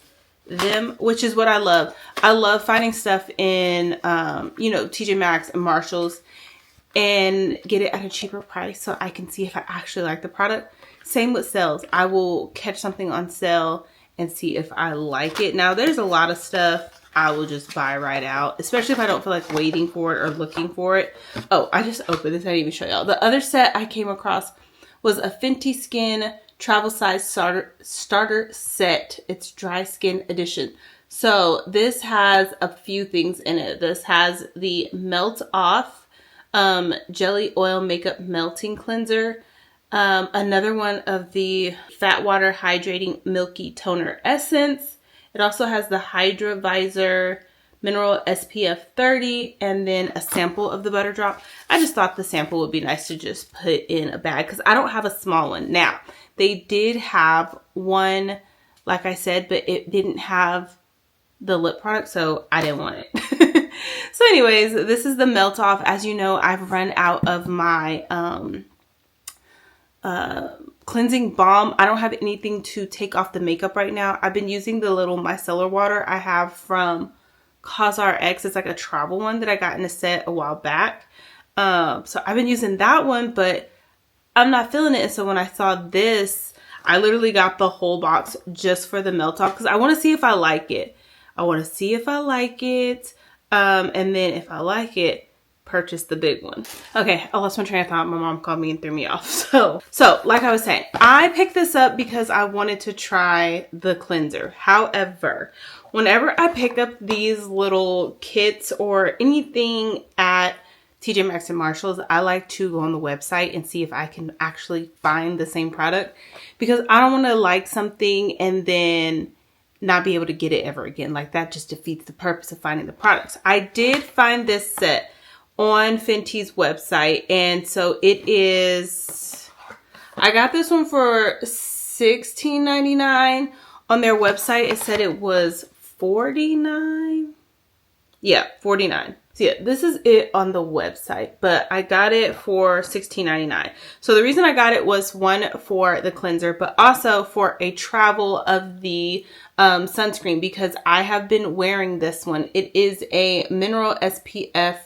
them, which is what I love. I love finding stuff in, you know, TJ Maxx and Marshalls and get it at a cheaper price so I can see if I actually like the product. Same with sales. I will catch something on sale and see if I like it. Now, there's a lot of stuff I will just buy right out, especially if I don't feel like waiting for it or looking for it. Oh, I just opened this. I didn't even show y'all. The other set I came across was a Fenty Skin travel size starter set. It's dry skin edition. So this has a few things in it. This has the Melt Off Jelly Oil Makeup Melting Cleanser. Another one of the Fat Water Hydrating Milky Toner Essence. It also has the Hydra Visor Mineral SPF 30 and then a sample of the Butter Drop. I just thought the sample would be nice to just put in a bag because I don't have a small one. Now, they did have one, like I said, but it didn't have the lip product, so I didn't want it. So anyways, this is the Melt Off. As you know, I've run out of my cleansing balm. I don't have anything to take off the makeup right now. I've been using the little micellar water I have from CosRX. It's like a travel one that I got in a set a while back. So I've been using that one, but I'm not feeling it. And so when I saw this, I literally got the whole box just for the Melt Off because I want to see if I like it. And then if I like it, purchase the big one. Okay, I lost my train of thought. My mom called me and threw me off. So like I was saying, I picked this up because I wanted to try the cleanser. However, whenever I pick up these little kits or anything at TJ Maxx and Marshalls, I like to go on the website and see if I can actually find the same product because I don't want to like something and then not be able to get it ever again. Like that just defeats the purpose of finding the products. I did find this set on Fenty's website, and so it is, I got this one for $16.99. On their website it said it was $49. Yeah, $49. So yeah, this is it on the website, but I got it for $16.99. So the reason I got it was one for the cleanser, but also for a travel of the sunscreen because I have been wearing this one. It is a mineral SPF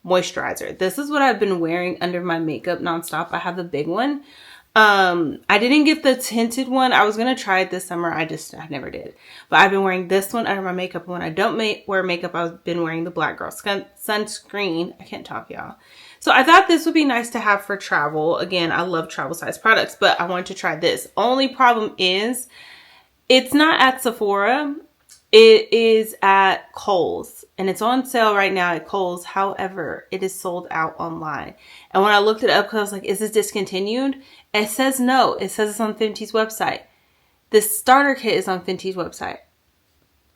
moisturizer. This is what I've been wearing under my makeup nonstop. I have a big one. I didn't get the tinted one. I was going to try it this summer. I never did. But I've been wearing this one under my makeup. And when I don't wear makeup, I've been wearing the Black Girl sunscreen. I can't talk, y'all. So I thought this would be nice to have for travel. Again, I love travel size products, but I wanted to try this. Only problem is it's not at Sephora. It is at Kohl's and it's on sale right now at Kohl's. However, it is sold out online. And when I looked it up, because I was like, is this discontinued? It says no. It says it's on Fenty's website. The starter kit is on Fenty's website.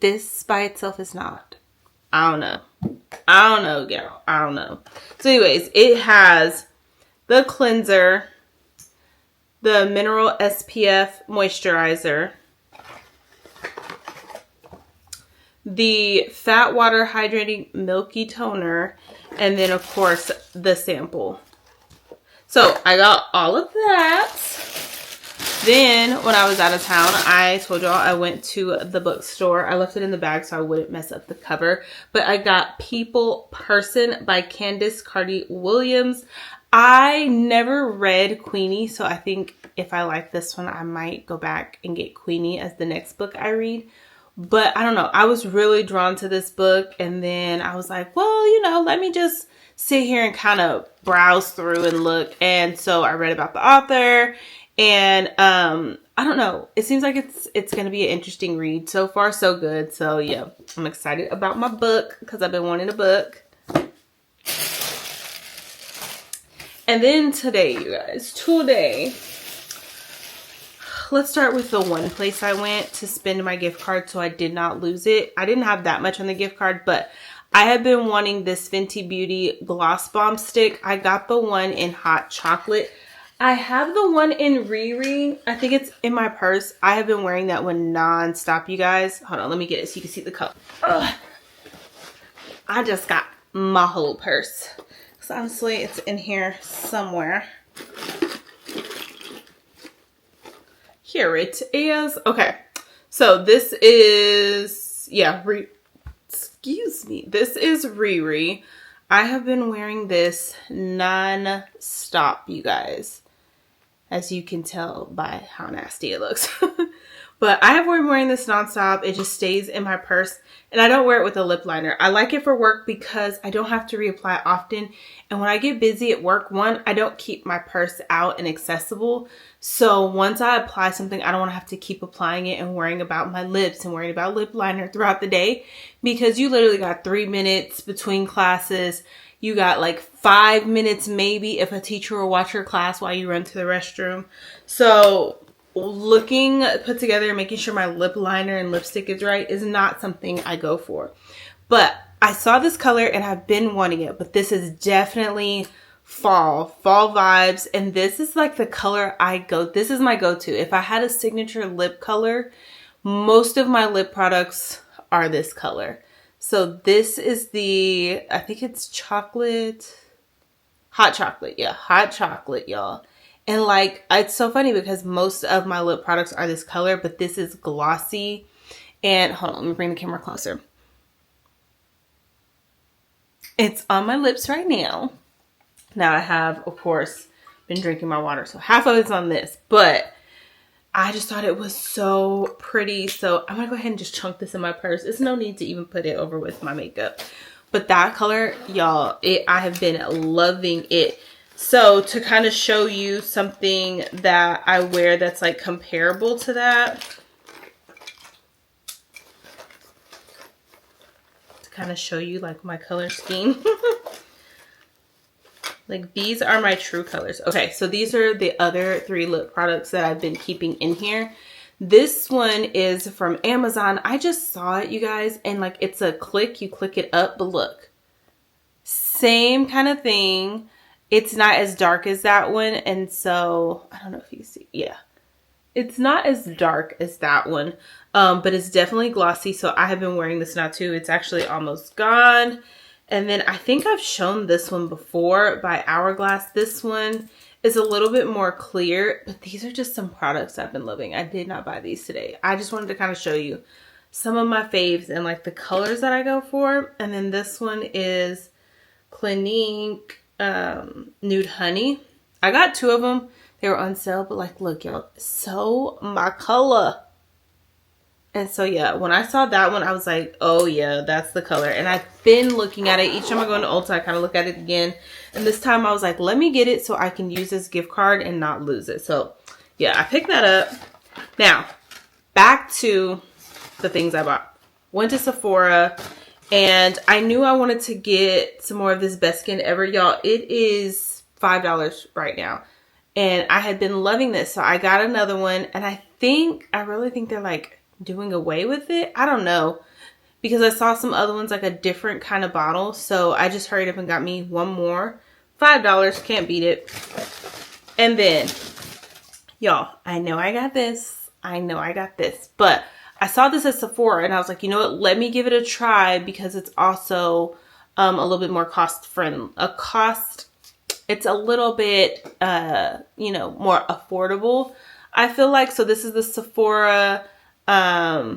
This by itself is not. I don't know, girl. I don't know. So anyways, it has the cleanser, the mineral SPF moisturizer, the Fat Water Hydrating Milky Toner, and then of course the sample. So I got all of that. Then when I was out of town, I told y'all I went to the bookstore. I left it in the bag so I wouldn't mess up the cover. But I got People Person by Candace Carty Williams. I never read Queenie, so I think if I like this one, I might go back and get Queenie as the next book I read. But I don't know. I was really drawn to this book. And then I was like, well, you know, let me just sit here and kind of browse through and look. And so I read about the author. And I don't know. It seems like it's going to be an interesting read. So far, so good. So yeah, I'm excited about my book because I've been wanting a book. And then today, you guys, let's start with the one place I went to spend my gift card so I did not lose it. I didn't have that much on the gift card, but I have been wanting this Fenty Beauty Gloss Bomb Stick. I got the one in hot chocolate. I have the one in Riri. I think it's in my purse. I have been wearing that one non-stop, you guys. Hold on, let me get it so you can see the color. Ugh. I just got my whole purse. So honestly, it's in here somewhere. Here it is. Okay, so this is, yeah, excuse me. This is Riri. I have been wearing this non-stop, you guys. As you can tell by how nasty it looks. But I have been wearing this nonstop. It just stays in my purse. And I don't wear it with a lip liner. I like it for work because I don't have to reapply often. And when I get busy at work, one, I don't keep my purse out and accessible. So once I apply something, I don't want to have to keep applying it and worrying about my lips and worrying about lip liner throughout the day. Because you literally got 3 minutes between classes. You got like 5 minutes maybe if a teacher will watch your class while you run to the restroom. So looking put together and making sure my lip liner and lipstick is right is not something I go for. But I saw this color and I've been wanting it. But this is definitely fall vibes. And this is like the color this is my go-to. If I had a signature lip color, most of my lip products are this color. So this is the, I think it's chocolate, hot chocolate. Yeah, hot chocolate, y'all. And like, it's so funny because most of my lip products are this color, but this is glossy. And hold on, let me bring the camera closer. It's on my lips right now. Now I have, of course, been drinking my water. So half of it's on this, but I just thought it was so pretty. So I'm going to go ahead and just chunk this in my purse. There's no need to even put it over with my makeup. But that color, y'all, I have been loving it. So to kind of show you something that I wear that's like comparable to that. To kind of show you like my color scheme. Like these are my true colors. Okay, so these are the other 3 lip products that I've been keeping in here. This one is from Amazon. I just saw it, you guys, and like it's a click, you click it up, but look. Same kind of thing. It's not as dark as that one, and so I don't know if you can see. Yeah. It's not as dark as that one, but it's definitely glossy, so I have been wearing this now too. It's actually almost gone. And then I think I've shown this one before by Hourglass. This one is a little bit more clear, but these are just some products I've been loving. I did not buy these today. I just wanted to kind of show you some of my faves and like the colors that I go for. And then this one is Clinique Nude Honey. I got 2 of them. They were on sale, but like, look, y'all, so my color. And so, yeah, when I saw that one, I was like, oh, yeah, that's the color. And I've been looking at it. Each time I go into Ulta, I kind of look at it again. And this time I was like, let me get it so I can use this gift card and not lose it. So, yeah, I picked that up. Now, back to the things I bought. Went to Sephora, and I knew I wanted to get some more of this Best Skin Ever. Y'all, it is $5 right now. And I had been loving this, so I got another one. And I really think they're like doing away with it. I don't know, because I saw some other ones like a different kind of bottle, so I just hurried up and got me one more. $5, can't beat it. And then y'all, I know I got this, but I saw this at Sephora and I was like, you know what, let me give it a try, because it's also a little bit more cost friendly. It's a little bit more affordable, I feel like. So this is the Sephora I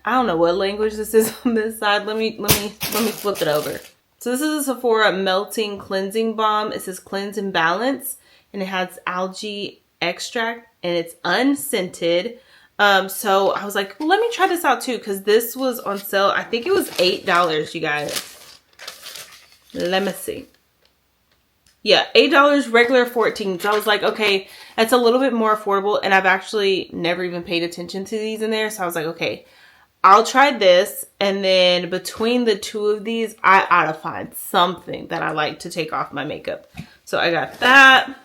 don't know what language this is on this side. Let me flip it over. So this is a Sephora Melting Cleansing Balm. It says Cleanse and Balance, and it has algae extract, and it's unscented. So I was like, well, let me try this out too, because this was on sale. I think it was $8, you guys. Let me see. Yeah, $8, regular $14. So I was like, okay, that's a little bit more affordable. And I've actually never even paid attention to these in there. So I was like, okay, I'll try this. And then between the 2 of these, I ought to find something that I like to take off my makeup. So I got that.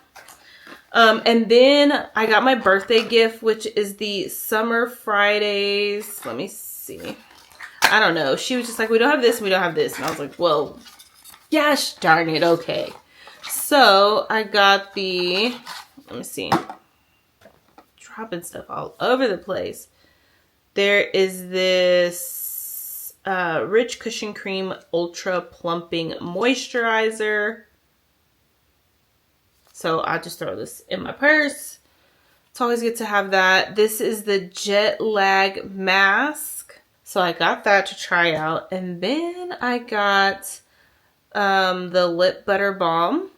And then I got my birthday gift, which is the Summer Fridays. Let me see. I don't know. She was just like, we don't have this and we don't have this. And I was like, well, gosh darn it. Okay. So I got the, let me see. Dropping stuff all over the place. There is this Rich Cushion Cream Ultra Plumping Moisturizer. So I'll just throw this in my purse. It's always good to have that. This is the Jet Lag Mask. So I got that to try out. And then I got the Lip Butter Balm.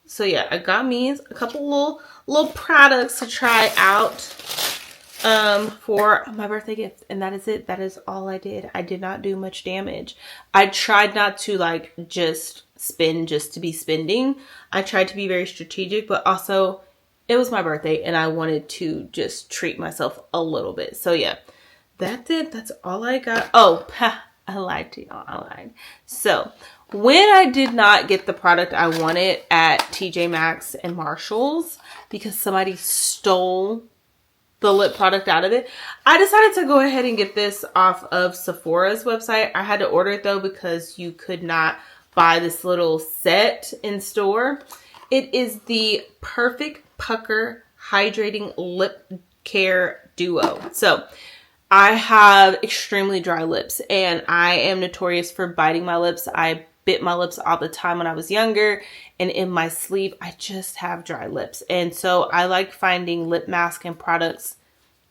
So yeah, I got me a couple little products to try out for my birthday gift. And that is it. That is all I did. I did not do much damage. I tried not to like just spend just to be spending. I tried to be very strategic, but also it was my birthday and I wanted to just treat myself a little bit. So yeah, that's it. That's all I got. Oh, I lied to y'all. I lied. So when I did not get the product I wanted at TJ Maxx and Marshalls because somebody stole the lip product out of it, I decided to go ahead and get this off of Sephora's website. I had to order it though because you could not buy this little set in store. It is the Perfect Pucker Hydrating Lip Care Duo. So I have extremely dry lips and I am notorious for biting my lips. I bit my lips all the time when I was younger, and in my sleep I just have dry lips. And so I like finding lip mask and products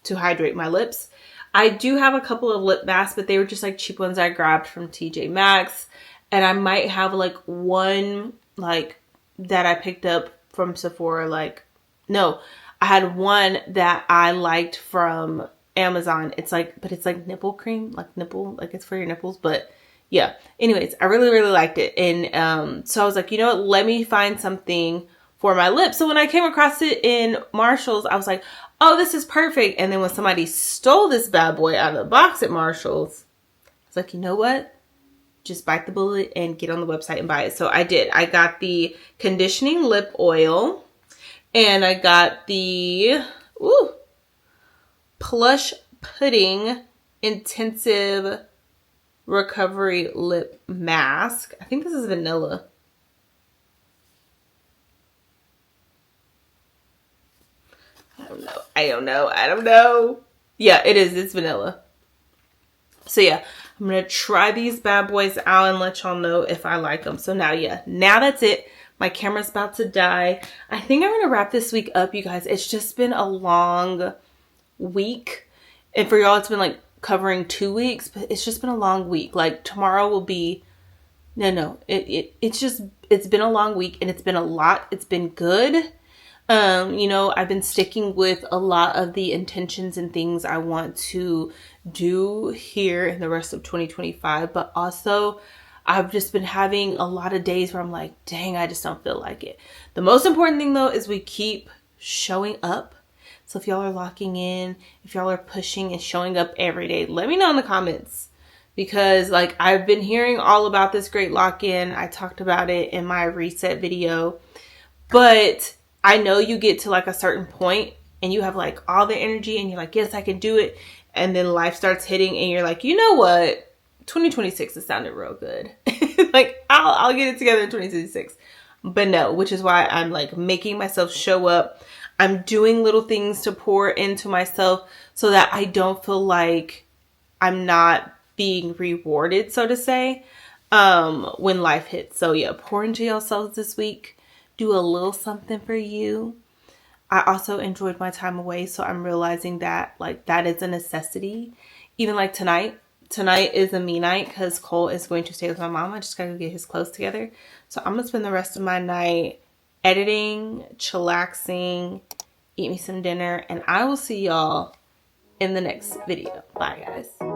to hydrate my lips. I do have a couple of lip masks, but they were just like cheap ones I grabbed from TJ Maxx. And I might have like one like that I picked up from Sephora. Like, no, I had one that I liked from Amazon. It's like, but it's like nipple cream, like nipple, like it's for your nipples. But yeah, anyways, I really, really liked it. And so I was like, you know what, let me find something for my lips. So when I came across it in Marshalls, I was like, oh, this is perfect. And then when somebody stole this bad boy out of the box at Marshalls, I was like, you know what? Just bite the bullet and get on the website and buy it. So I did. I got the conditioning lip oil and I got the Plush Pudding Intensive Recovery Lip Mask. I think this is vanilla. I don't know. Yeah, it is. It's vanilla. So yeah, I'm going to try these bad boys out and let y'all know if I like them. So now that's it. My camera's about to die. I think I'm going to wrap this week up, you guys. It's just been a long week. And for y'all, it's been like covering 2 weeks, but it's just been a long week. Like tomorrow will be, it's been a long week and it's been a lot. It's been good. I've been sticking with a lot of the intentions and things I want to do here in the rest of 2025, but also I've just been having a lot of days where I'm like, dang, I just don't feel like it. The most important thing though is we keep showing up. So if y'all are locking in, if y'all are pushing and showing up every day, let me know in the comments. Because like I've been hearing all about this great lock-in. I talked about it in my reset video. But I know you get to like a certain point and you have like all the energy and you're like, yes, I can do it. And then life starts hitting and you're like, you know what? 2026 has sounded real good. Like I'll get it together in 2026. But no, which is why I'm like making myself show up. I'm doing little things to pour into myself so that I don't feel like I'm not being rewarded, so to say, when life hits. So yeah, pour into yourselves this week. Do a little something for you. I also enjoyed my time away, so I'm realizing that like that is a necessity. Even like tonight is a me night because Cole is going to stay with my mom. I just gotta get his clothes together. So I'm gonna spend the rest of my night editing, chillaxing, eat me some dinner, and I will see y'all in the next video. Bye guys.